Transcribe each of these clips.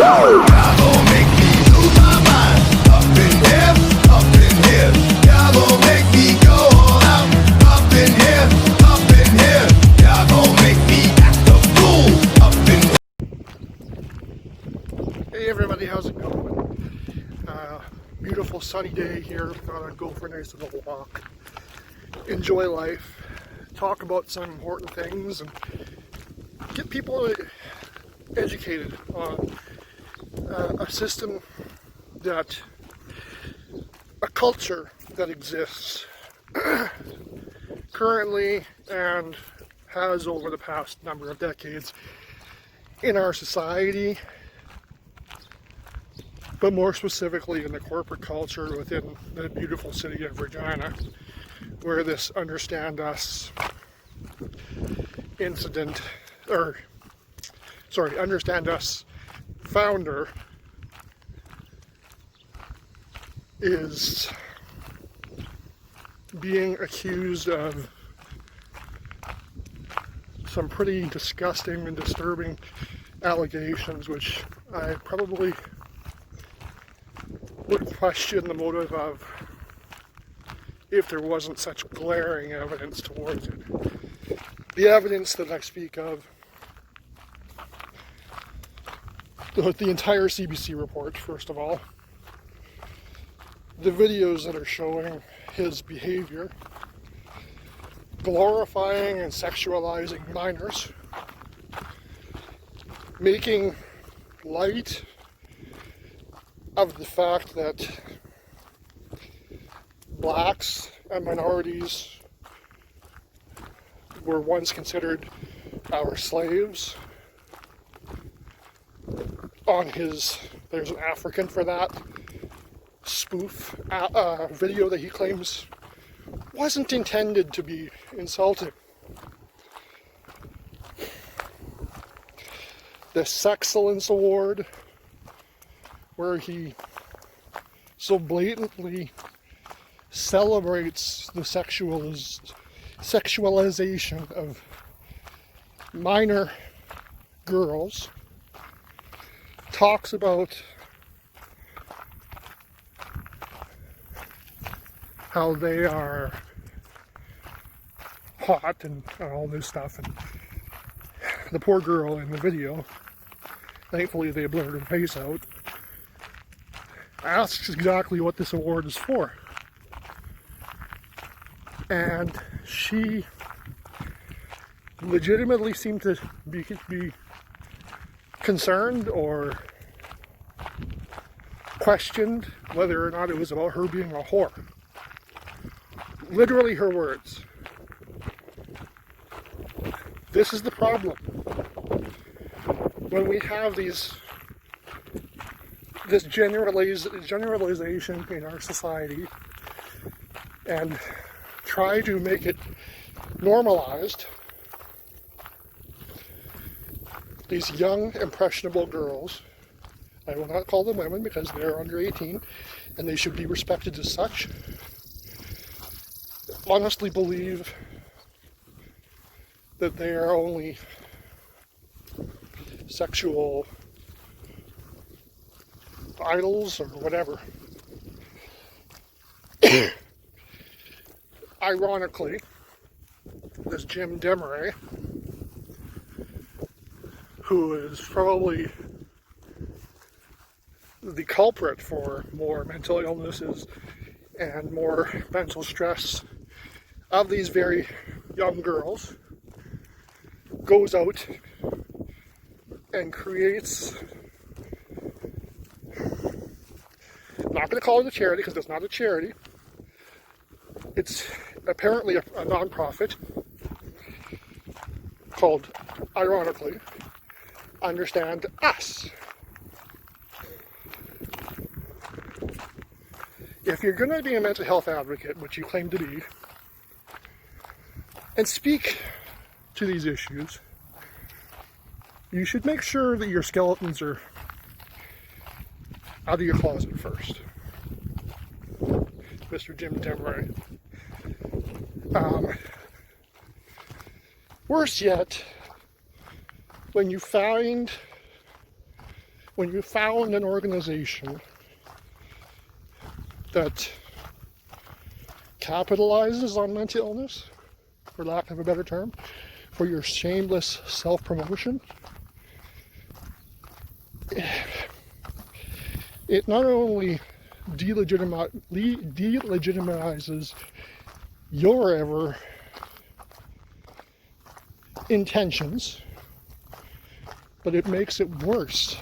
Y'all gon' make me lose my mind. Up in here, up in here. Y'all gon' make me go all out. Up in here, up in here. Y'all gon' make me act a fool. Up in. Hey everybody, how's it going? Beautiful sunny day here. Thought I'd go for a nice little walk. Enjoy life. Talk about some important things and get people educated on a system that, a culture that exists currently and has over the past number of decades in our society, but more specifically in the corporate culture within the beautiful city of Regina, where this Understand Us incident, Understand Us founder is being accused of some pretty disgusting and disturbing allegations, which I probably would question the motive of if there wasn't such glaring evidence towards it. The evidence that I speak of, the entire CBC report, first of all, the videos that are showing his behavior, glorifying and sexualizing minors, making light of the fact that blacks and minorities were once considered our slaves. On his, there's an African for that, spoof video that he claims wasn't intended to be insulting. The Sexcellence Award, where he so blatantly celebrates the sexualization of minor girls, talks about how they are hot and all this stuff, and the poor girl in the video, thankfully they blurred her face out, asks exactly what this award is for. And she legitimately seemed to be concerned or questioned whether or not it was about her being a whore. Literally her words. This is the problem. When we have this generalization in our society and try to make it normalized, these young, impressionable girls, I will not call them women because they're under 18 and they should be respected as such, honestly believe that they are only sexual idols or whatever. Ironically, this Jim Demeray, who is probably the culprit for more mental illnesses and more mental stress of these very young girls, goes out and creates, I'm not going to call it a charity because it's not a charity, it's apparently a non-profit called, ironically, Understand Us. If you're going to be a mental health advocate, which you claim to be, and speak to these issues, you should make sure that your skeletons are out of your closet first. Mr. Jim Demeray. Worse yet, when you find when you found an organization that capitalizes on mental illness, for lack of a better term, for your shameless self-promotion, it not only delegitimizes your ever intentions, but it makes it worse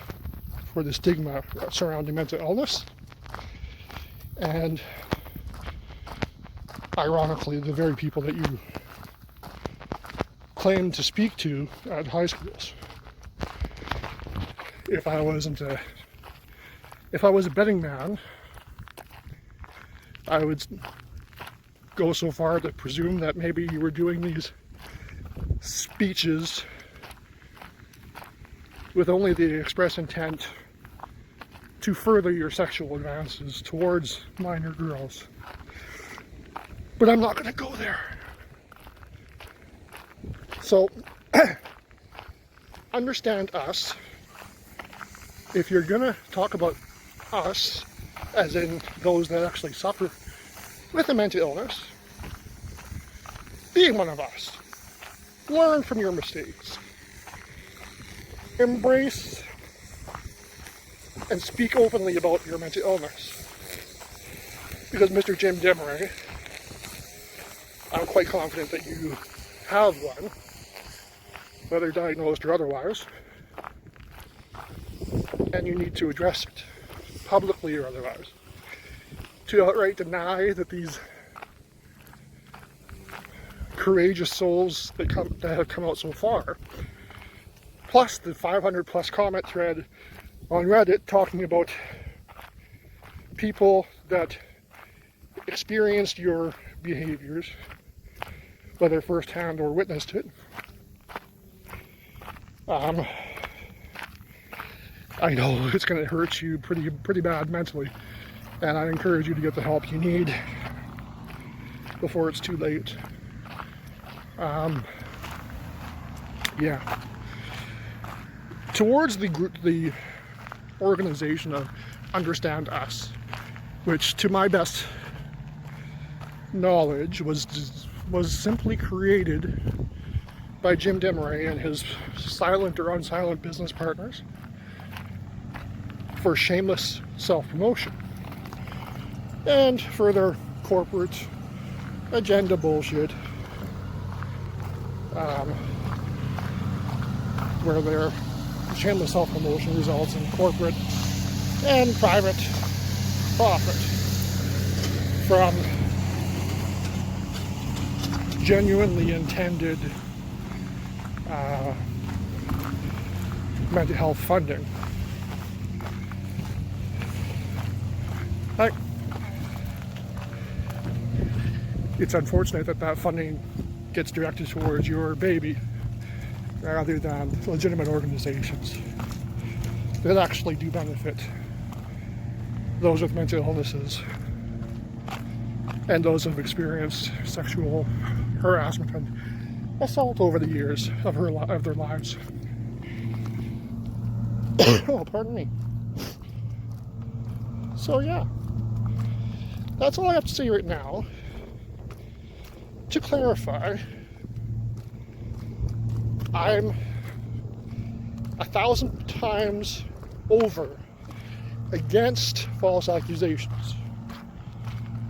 for the stigma surrounding mental illness. And ironically, the very people that you claim to speak to at high schools. If I was a betting man, I would go so far to presume that maybe you were doing these speeches with only the express intent to further your sexual advances towards minor girls. But I'm not going to go there. So, understand us. If you're going to talk about us, as in those that actually suffer with a mental illness, be one of us. Learn from your mistakes. Embrace and speak openly about your mental illness. Because Mr. Jim Demeray, I'm quite confident that you have one, whether diagnosed or otherwise, and you need to address it, publicly or otherwise. To outright deny that these courageous souls that have come out so far, plus the 500 plus comment thread on Reddit talking about people that experienced your behaviors, whether firsthand or witnessed it. I know it's going to hurt you pretty bad mentally, and I encourage you to get the help you need before it's too late. Yeah. Towards the organization of Understand Us, which to my best knowledge was simply created by Jim Demeray and his silent or unsilent business partners for shameless self-promotion and further corporate agenda bullshit, where their shameless self-promotion results in corporate and private profit from genuinely intended mental health funding. It's unfortunate that funding gets directed towards your baby rather than legitimate organizations that actually do benefit those with mental illnesses and those who have experienced sexual harassment and assault over the years of their lives. Oh, pardon me. So yeah, that's all I have to say right now. To clarify, I'm 1,000 times over against false accusations.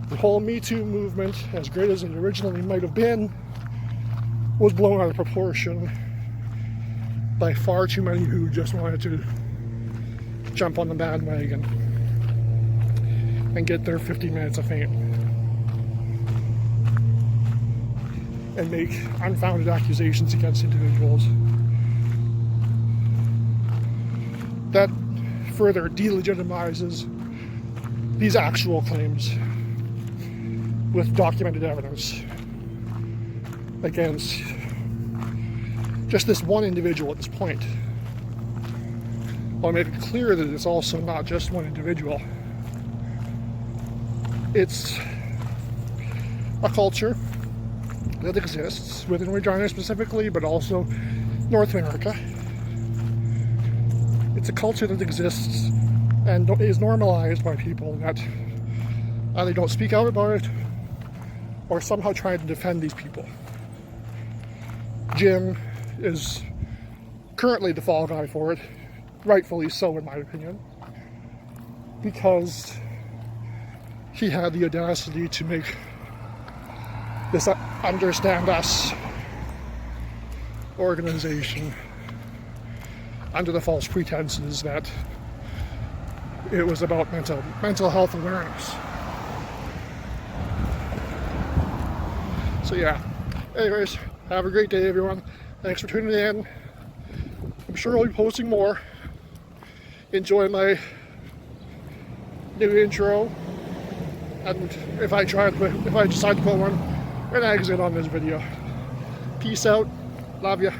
The whole Me Too movement, as great as it originally might have been, was blown out of proportion by far too many who just wanted to jump on the bandwagon and get their 50 minutes of fame and make unfounded accusations against individuals that further delegitimizes these actual claims with documented evidence against just this one individual at this point. I'll make it clear that it's also not just one individual. It's a culture that exists within Regina specifically, but also North America. It's a culture that exists and is normalized by people that either don't speak out about it or somehow try to defend these people. Jim is currently the fall guy for it, rightfully so in my opinion, because he had the audacity to make this Understand Us organization under the false pretenses that it was about mental health awareness. So yeah, anyways, have a great day everyone. Thanks for tuning in. I'm sure I'll be posting more. Enjoy my new intro. And if I decide to put one, we're gonna exit on this video. Peace out. Love ya.